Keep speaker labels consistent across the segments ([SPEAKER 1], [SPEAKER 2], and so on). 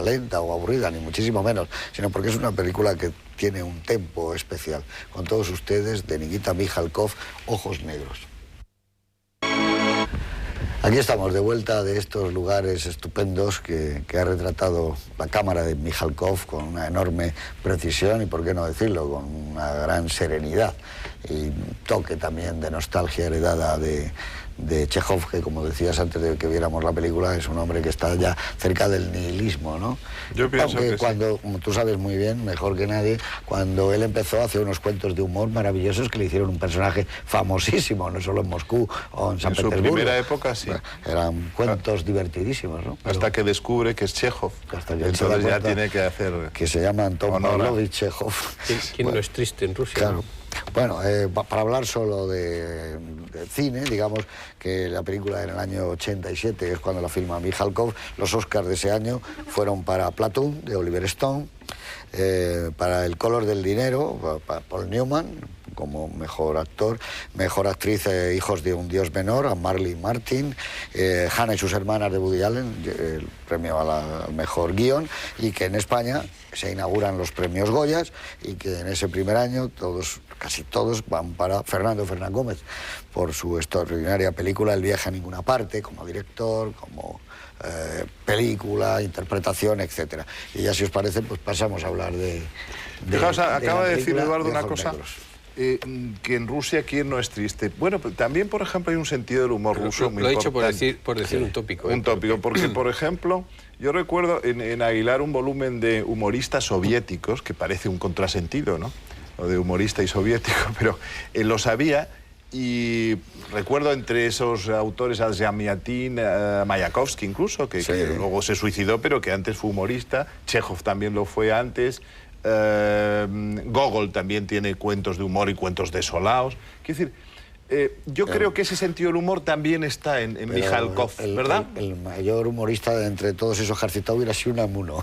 [SPEAKER 1] lenta o aburrida, ni muchísimo menos, sino porque es una película que tiene un tempo especial. Con todos ustedes, de Nikita Mikhalkov, Ojos Negros. Aquí estamos de vuelta de estos lugares estupendos que ha retratado la cámara de Mikhalkov con una enorme precisión y, por qué no decirlo, con una gran serenidad y un toque también de nostalgia heredada de Chekhov, que, como decías antes de que viéramos la película, es un hombre que está ya cerca del nihilismo, ¿no?
[SPEAKER 2] Yo pienso que
[SPEAKER 1] cuando, como tú sabes muy bien, mejor que nadie, cuando él empezó a hacer unos cuentos de humor maravillosos que le hicieron un personaje famosísimo, no solo en Moscú o en San Petersburgo.
[SPEAKER 2] En su primera época, sí.
[SPEAKER 1] Eran cuentos divertidísimos, ¿no?
[SPEAKER 2] Hasta que descubre que es Chekhov.
[SPEAKER 1] Hasta que
[SPEAKER 2] entonces ya tiene que hacer...
[SPEAKER 1] Que se llama Anton Pavlovich Chekhov.
[SPEAKER 3] ¿Quién no es triste en Rusia?
[SPEAKER 1] Claro. Bueno, para hablar solo de cine, digamos que la película en el año 87 es cuando la filma Mikhalkov. Los Oscars de ese año fueron para Platoon, de Oliver Stone, para El color del dinero, para Paul Newman como mejor actor, mejor actriz, Hijos de un dios menor, a Marley Martin, Hannah y sus hermanas, de Woody Allen, el premio al mejor guión, y que en España se inauguran los premios Goyas y que en ese primer año casi todos van para Fernando Fernán Gómez por su extraordinaria película El viaje a ninguna parte, como director, como película, interpretación, etcétera. Y ya, si os parece, pues pasamos a hablar de
[SPEAKER 2] Fijaos, acaba de decir Eduardo una cosa,
[SPEAKER 1] negros.
[SPEAKER 2] Que en Rusia, ¿quién no es triste? Bueno, también, por ejemplo, hay un sentido del humor ruso muy importante.
[SPEAKER 3] Lo he dicho por decir un tópico.
[SPEAKER 2] Un tópico, porque, por ejemplo, yo recuerdo en Aguilar un volumen de humoristas soviéticos, que parece un contrasentido, ¿no? O de humorista y soviético, pero los había, y recuerdo entre esos autores a Zamiatin, Mayakovsky incluso, que luego se suicidó, pero que antes fue humorista. Chekhov también lo fue antes. Gogol también tiene cuentos de humor y cuentos desolados. Quiero decir, yo creo que ese sentido del humor también está en Mikhalkov, ¿verdad?
[SPEAKER 1] El mayor humorista de entre todos esos ejércitos hubiera sido Unamuno,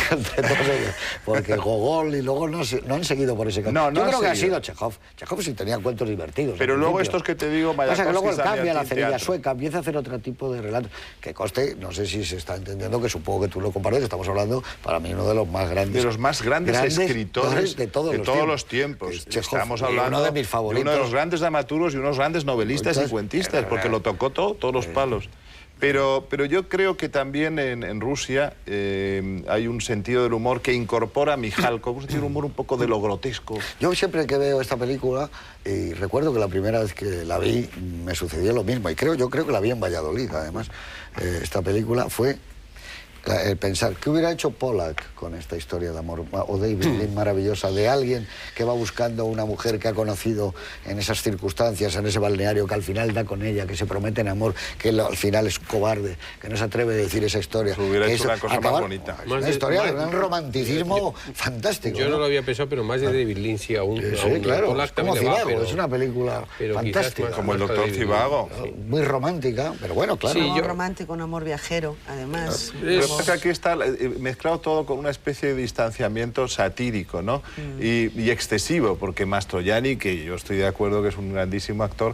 [SPEAKER 1] entre todos ellos, porque Gogol y luego no han seguido por ese camino. Yo creo que ha sido Chekhov. Chekhov sí tenía cuentos divertidos.
[SPEAKER 2] Pero luego estos que te digo,
[SPEAKER 1] pasa que luego él cambia la cerilla sueca, empieza a hacer otro tipo de relatos, que coste, no sé si se está entendiendo, que supongo que tú lo compartes, estamos hablando, para mí, uno de los más grandes...
[SPEAKER 2] De los más grandes escritores de todos los tiempos. Estamos hablando
[SPEAKER 1] de mis favoritos,
[SPEAKER 2] de uno de los grandes dramaturgos y unos grandes novelistas y cuentistas, porque lo tocó todos los palos. Pero yo creo que también en Rusia hay un sentido del humor que incorpora a Mikhalkov, un sentido del humor un poco de lo grotesco.
[SPEAKER 1] Yo siempre que veo esta película, y recuerdo que la primera vez que la vi me sucedió lo mismo, y yo creo que la vi en Valladolid, además, esta película fue... el pensar, ¿qué hubiera hecho Pollack con esta historia de amor? O David Lean, maravillosa, de alguien que va buscando una mujer que ha conocido en esas circunstancias, en ese balneario, que al final da con ella, que se promete en amor, que al final es cobarde, que no se atreve a decir esa historia.
[SPEAKER 2] Pues hubiera hecho una cosa más bonita.
[SPEAKER 1] Una historia de un romanticismo fantástico.
[SPEAKER 3] Yo no lo había pensado, pero más de David Lean, sí, aún.
[SPEAKER 1] Sí, claro, es como Zivago, es una película fantástica.
[SPEAKER 2] Como el doctor Zivago.
[SPEAKER 1] Muy romántica, pero bueno, claro.
[SPEAKER 4] Sí, romántico, un amor viajero, además.
[SPEAKER 2] Que aquí está mezclado todo con una especie de distanciamiento satírico, ¿no? Y excesivo, porque Mastroianni, que yo estoy de acuerdo que es un grandísimo actor,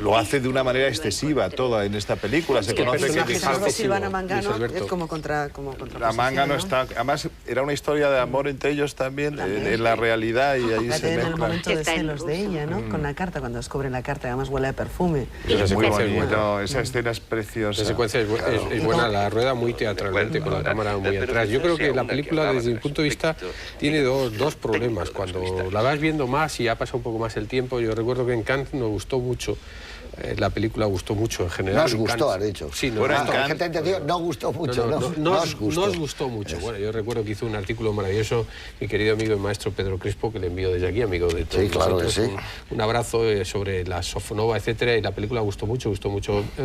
[SPEAKER 2] lo hace de una manera excesiva toda en esta película. Se conoce que
[SPEAKER 4] Silvana Mangano es como contra
[SPEAKER 2] la Mangano está... Además, era una historia de amor entre ellos también, en la realidad, y ahí se mezcla.
[SPEAKER 4] En el momento de celos de ella, ¿no? Con la carta, cuando descubren la carta, además huele a perfume.
[SPEAKER 2] Es muy bonito, esa escena es preciosa.
[SPEAKER 3] Esa secuencia es buena, la rueda muy teatralmente, con la cámara muy atrás. Yo creo que la película, desde mi punto de vista, tiene dos problemas. Cuando la vas viendo más y ha pasado un poco más el tiempo, yo recuerdo que en Cannes nos gustó mucho. La película gustó mucho en general.
[SPEAKER 1] Nos gustó, has dicho.
[SPEAKER 3] Sí,
[SPEAKER 1] no gustó mucho. Nos
[SPEAKER 3] gustó mucho. Bueno, yo recuerdo que hizo un artículo maravilloso mi querido amigo y maestro Pedro Crespo, que le envío desde aquí, amigo de todos nosotros.
[SPEAKER 1] Sí.
[SPEAKER 3] Un abrazo sobre la Sofonova, etcétera, y la película gustó mucho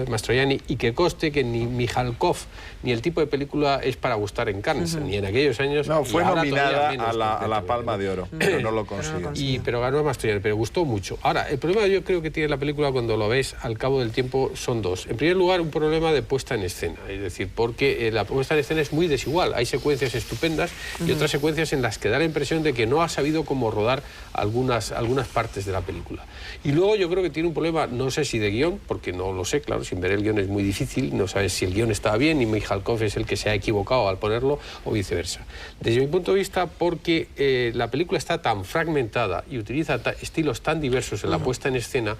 [SPEAKER 3] Mastroianni, y que conste que ni Mikhalkov ni el tipo de película es para gustar en Cannes, ni en aquellos años.
[SPEAKER 2] No, fue nominada a la Palma de Oro, pero no lo consiguió.
[SPEAKER 3] Pero ganó Mastroianni, pero gustó mucho. Ahora, el problema yo creo que tiene la película cuando lo ves ves al cabo del tiempo son dos. En primer lugar, un problema de puesta en escena, es decir, porque la puesta en escena es muy desigual. Hay secuencias estupendas y otras secuencias en las que da la impresión de que no ha sabido cómo rodar algunas partes de la película. Y luego yo creo que tiene un problema, no sé si de guión, porque no lo sé, claro, sin ver el guión es muy difícil, no sabes si el guión estaba bien y Michalkov es el que se ha equivocado al ponerlo o viceversa. Desde mi punto de vista, porque la película está tan fragmentada y utiliza estilos tan diversos en la puesta en escena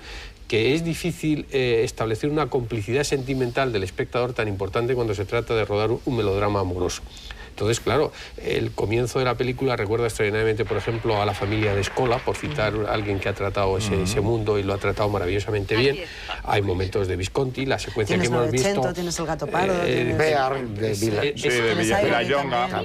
[SPEAKER 3] que es difícil establecer una complicidad sentimental del espectador tan importante cuando se trata de rodar un melodrama amoroso. Entonces, claro, el comienzo de la película recuerda extraordinariamente, por ejemplo, a la familia de Scola, por citar a alguien que ha tratado ese mundo y lo ha tratado maravillosamente bien. Hay momentos de Visconti, la secuencia que hemos visto...
[SPEAKER 4] Tienes el Gato Pardo,
[SPEAKER 1] Bear, de
[SPEAKER 2] Villayonga.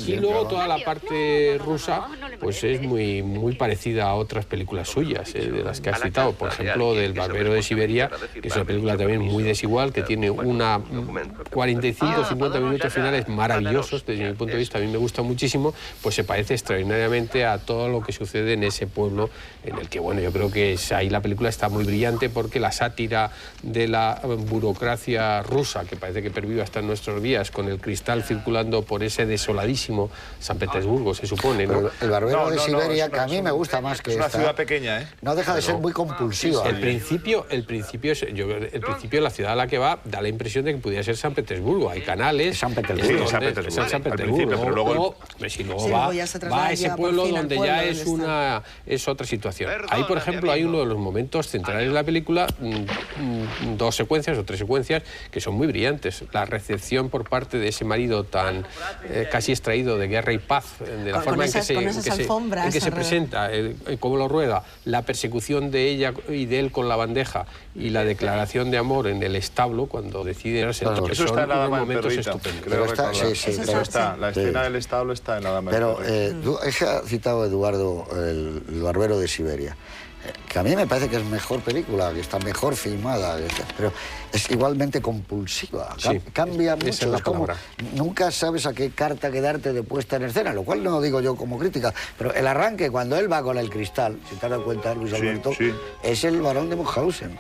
[SPEAKER 3] Y luego toda la parte rusa pues es muy parecida a otras películas suyas, de las que has citado. Por ejemplo, del Barbero de Siberia, que es una película también muy desigual, que tiene 45-50 minutos finales maravillosos. Desde mi punto de vista, a mí me gusta muchísimo, pues se parece extraordinariamente a todo lo que sucede en ese pueblo, en el que, bueno, yo creo que ahí la película está muy brillante, porque la sátira de la burocracia rusa, que parece que pervive hasta en nuestros días, con el cristal circulando por ese desoladísimo San Petersburgo, se supone, ¿no?
[SPEAKER 1] El Barbero de Siberia, que a mí me gusta más que esta.
[SPEAKER 2] Es una ciudad pequeña, ¿eh?
[SPEAKER 1] No deja de ser muy compulsiva.
[SPEAKER 3] El principio de la ciudad a la que va da la impresión de que pudiera ser San Petersburgo. Hay canales...
[SPEAKER 1] San Petersburgo.
[SPEAKER 2] Sí, San Petersburgo.
[SPEAKER 3] San Petersburgo,
[SPEAKER 2] pero luego
[SPEAKER 3] va a ese pueblo donde ya es otra situación. Ahí, por ejemplo, hay uno de los momentos centrales de la película, dos secuencias o tres secuencias que son muy brillantes. La recepción por parte de ese marido tan casi extraído de Guerra y Paz, de la forma en que se presenta, cómo lo rueda, la persecución de ella y de él con la bandeja y la declaración de amor en el establo cuando deciden...
[SPEAKER 2] Eso está en La Dama en Perrita. La escena del establo está en La Dama.
[SPEAKER 1] Pero tú has citado, Eduardo, el Barbero de Siberia, que a mí me parece que es mejor película, que está mejor filmada, pero es igualmente compulsiva. Cambia mucho.
[SPEAKER 3] Esa es la palabra.
[SPEAKER 1] Nunca sabes a qué carta quedarte de puesta en escena, lo cual no digo yo como crítica, pero el arranque, cuando él va con el cristal, si te has dado cuenta, Luis Alberto, es el Barón de Munchausen.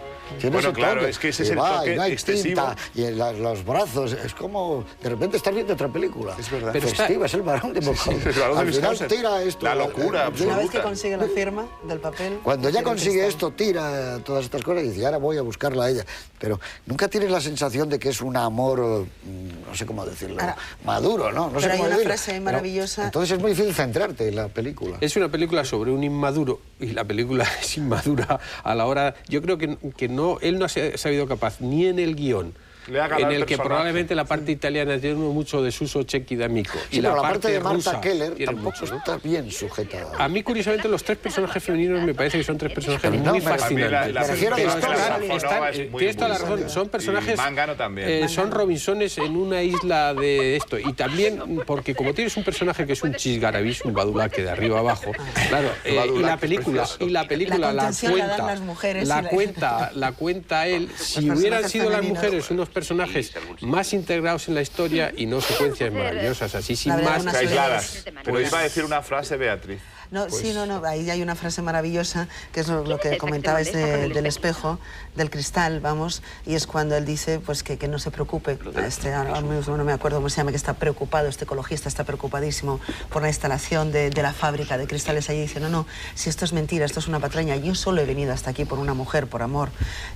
[SPEAKER 2] Bueno, claro, es que ese es el toque excesivo.
[SPEAKER 1] Y los brazos, es como, de repente estás viendo otra película.
[SPEAKER 2] Es verdad.
[SPEAKER 1] Pero festiva, es el Barón de Munchausen.
[SPEAKER 2] Al final
[SPEAKER 1] tira esto.
[SPEAKER 2] La locura absoluta.
[SPEAKER 4] Una vez que consigue la firma del papel...
[SPEAKER 1] Cuando ya consigue esto, tira todas estas cosas y dice, ahora voy a buscarla a ella. Pero nunca tienes la sensación de que es un amor, no sé cómo decirlo, maduro, ¿no? No sé cómo decirlo.
[SPEAKER 4] Hay una frase maravillosa...
[SPEAKER 1] Entonces es muy difícil centrarte en la película.
[SPEAKER 3] Es una película sobre un inmaduro, y la película es inmadura a la hora... Yo creo que él no ha sabido capaz, ni en el guión, en el que probablemente la parte italiana tiene mucho de Suso, Cecchi, D'Amico.
[SPEAKER 1] Sí, y la parte de Marta Keller tampoco está bien sujetada.
[SPEAKER 3] A mí, curiosamente, los tres personajes femeninos me parece que son tres personajes muy fascinantes.
[SPEAKER 1] Me refiero a
[SPEAKER 3] tienes toda la razón, son personajes...
[SPEAKER 2] Mangano también.
[SPEAKER 3] Son Robinsones en una isla de esto. Y también porque como tienes un personaje que es un chisgarabís, un badulaque de arriba abajo, claro, y la película la cuenta él, si hubieran sido las mujeres unos personajes más integrados en la historia y no secuencias maravillosas, así sin más...
[SPEAKER 2] aisladas. Pero iba a decir una frase, Beatriz.
[SPEAKER 4] No, pues... Sí, ahí hay una frase maravillosa, que es lo que comentabais del espejo, del cristal, vamos, y es cuando él dice pues que no se preocupe. Ahora mismo no me acuerdo cómo se llama, que está preocupado, este ecologista está preocupadísimo por la instalación de la fábrica de cristales allí. Dice, no, si esto es mentira, esto es una patraña, yo solo he venido hasta aquí por una mujer, por amor.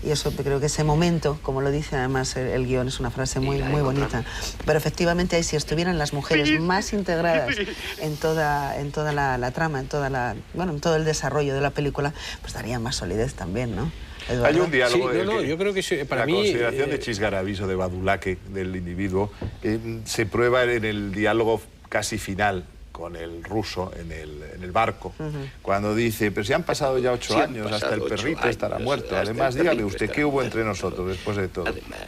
[SPEAKER 4] Y eso creo que ese momento, como lo dice además el guión, es una frase muy bonita. Pero efectivamente, si estuvieran las mujeres más integradas en toda la trama, en todo el desarrollo de la película, pues daría más solidez también, ¿no? Eduardo.
[SPEAKER 2] Hay un diálogo
[SPEAKER 3] yo creo que para
[SPEAKER 2] la
[SPEAKER 3] mí...
[SPEAKER 2] La consideración de chisgarabís o de badulaque del individuo se prueba en el diálogo casi final con el ruso en el barco, cuando dice, pero si han pasado ya 8 años, hasta el perrito estará muerto. Además, dígame usted, ¿qué hubo entre nosotros después de todo?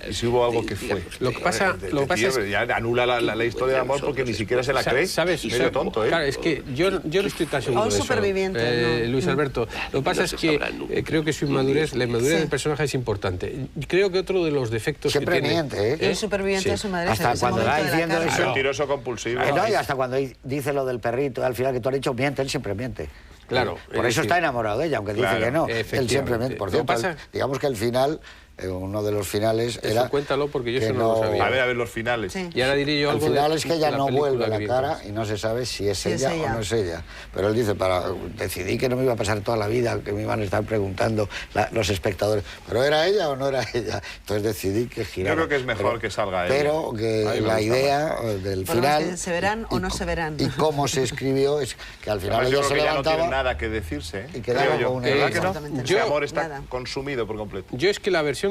[SPEAKER 2] Y si hubo algo que fue.
[SPEAKER 3] Lo que pasa es...
[SPEAKER 2] Ya anula la historia de amor porque ni siquiera se la cree.
[SPEAKER 3] ¿Sabes?
[SPEAKER 2] Medio tonto, ¿eh?
[SPEAKER 3] Claro, es que yo no estoy tan seguro de eso.
[SPEAKER 4] Superviviente,
[SPEAKER 3] Luis Alberto. Lo que pasa es que creo que su inmadurez, la inmadurez del personaje es importante. Creo que otro de los defectos
[SPEAKER 1] siempre
[SPEAKER 3] que tiene...
[SPEAKER 1] miente, ¿eh?
[SPEAKER 4] El superviviente de su madre.
[SPEAKER 1] Hasta cuando va diciendo eso...
[SPEAKER 2] Mentiroso compulsivo.
[SPEAKER 1] No, y hasta cuando dice lo del perrito, al final que tú has dicho, miente, él siempre miente.
[SPEAKER 3] Claro.
[SPEAKER 1] Por eso está enamorado de ella, aunque dice que no. Él simplemente, por cierto, digamos que el final, uno de los finales
[SPEAKER 3] eso
[SPEAKER 1] era...
[SPEAKER 3] cuéntalo, porque yo eso no lo sabía.
[SPEAKER 2] A ver los finales.
[SPEAKER 4] Sí.
[SPEAKER 3] Y ahora diré yo
[SPEAKER 1] El
[SPEAKER 3] algo
[SPEAKER 1] final es que ella no vuelve la
[SPEAKER 3] que
[SPEAKER 1] cara y no se sabe si es
[SPEAKER 4] Si es
[SPEAKER 1] ella
[SPEAKER 4] ella.
[SPEAKER 1] o no es ella. Pero él dice, decidí que no me iba a pasar toda la vida, que me iban a estar preguntando los espectadores, ¿pero era ella o no era ella? Entonces decidí que girara.
[SPEAKER 2] Yo creo que es mejor que salga ella.
[SPEAKER 1] Pero que la idea del final...
[SPEAKER 4] ¿Se verán o no se verán?
[SPEAKER 1] Y cómo se escribió es que al final ella se
[SPEAKER 2] ya no
[SPEAKER 1] levantaba...
[SPEAKER 2] tiene nada que decirse, ¿eh?
[SPEAKER 1] Y quedaba
[SPEAKER 2] Creo yo.
[SPEAKER 1] con un
[SPEAKER 2] ¿Verdad
[SPEAKER 1] error.
[SPEAKER 2] que no?
[SPEAKER 4] Exactamente.
[SPEAKER 2] Ese amor está
[SPEAKER 4] Nada.
[SPEAKER 2] consumido por completo.
[SPEAKER 3] Yo es que la versión